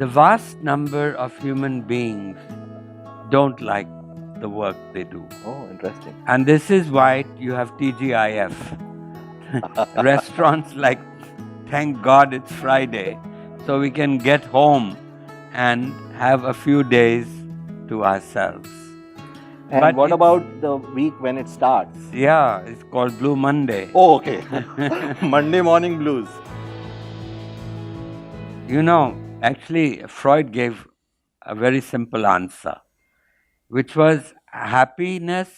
The vast number of human beings don't like the work they do. Oh, interesting. And this is why you have TGIF. Restaurants like, thank God it's Friday, so we can get home and have a few days to ourselves. And But what about the week when it starts? Yeah, it's called Blue Monday. Oh, okay. Monday morning blues. You know, actually, Freud gave a very simple answer, which was happiness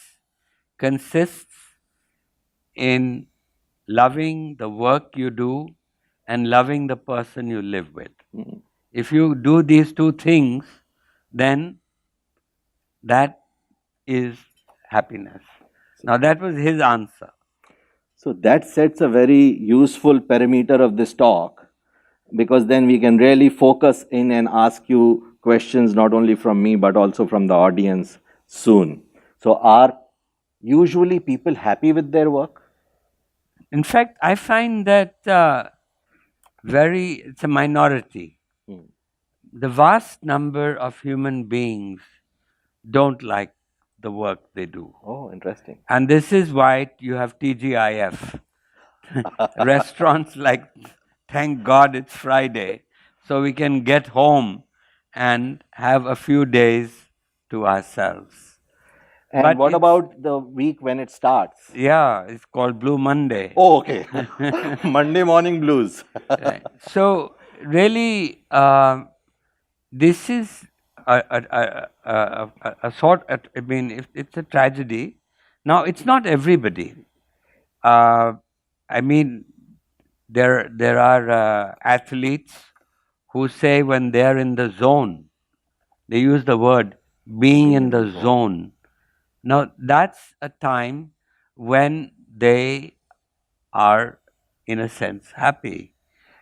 consists in loving the work you do and loving the person you live with. Mm. If you do these two things, then that is happiness. Now, that was his answer. So that sets a very useful parameter of this talk, because then we can really focus in and ask you questions not only from me but also from the audience soon. So are usually people happy with their work? In fact, I find that it's a minority. Mm. The vast number of human beings don't like the work they do. Oh, interesting. And this is why you have TGIF. Restaurants like, thank God it's Friday, so we can get home and have a few days to ourselves. And But what about the week when it starts? Yeah, it's called Blue Monday. Oh, okay. Monday morning blues. Right. So really, this is a sort. I mean, it's a tragedy. Now, it's not everybody. I mean, there are athletes who say when they're in the zone, they use the word being in the zone. Now, that's a time when they are, in a sense, happy.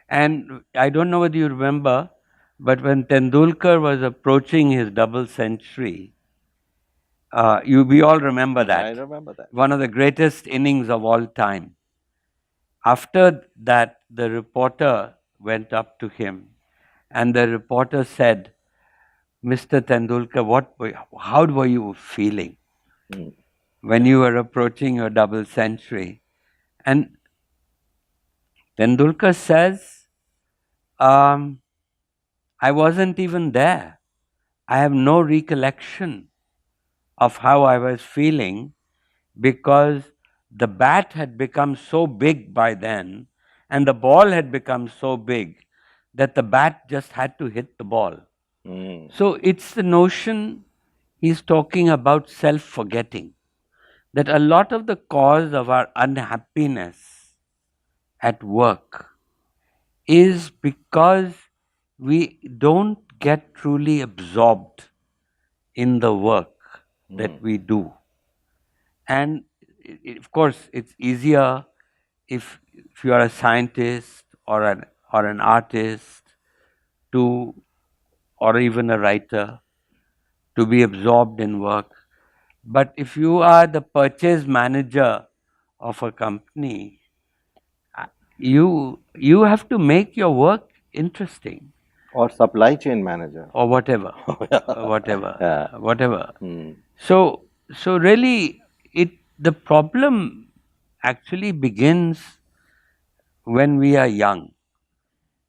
And I don't know whether you remember, but when Tendulkar was approaching his double century, we all remember that. I remember that. One of the greatest innings of all time. After that, the reporter went up to him, and the reporter said, Mr. Tendulkar, how were you feeling when you were approaching your double century? And Tendulkar says, I wasn't even there. I have no recollection of how I was feeling, because the bat had become so big by then and the ball had become so big that the bat just had to hit the ball. So it's the notion he's talking about, self-forgetting, that a lot of the cause of our unhappiness at work is because we don't get truly absorbed in the work that we do. And of course, it's easier if you are a scientist or an artist or even a writer, to be absorbed in work. But if you are the purchase manager of a company, you have to make your work interesting. Or supply chain manager. Or whatever. Yeah. Whatever. So really, the problem actually begins when we are young.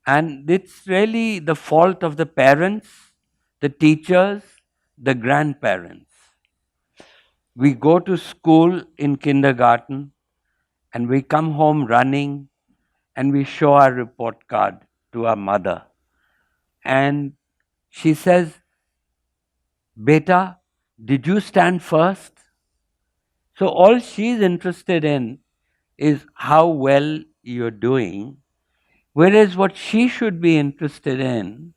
And it's really the fault of the parents, the teachers, the grandparents. We go to school in kindergarten and we come home running and we show our report card to our mother. And she says, Beta, did you stand first? So all she's interested in is how well you're doing, whereas what she should be interested in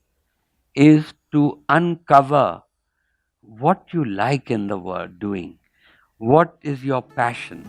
is to uncover what you like in the work doing. What is your passion?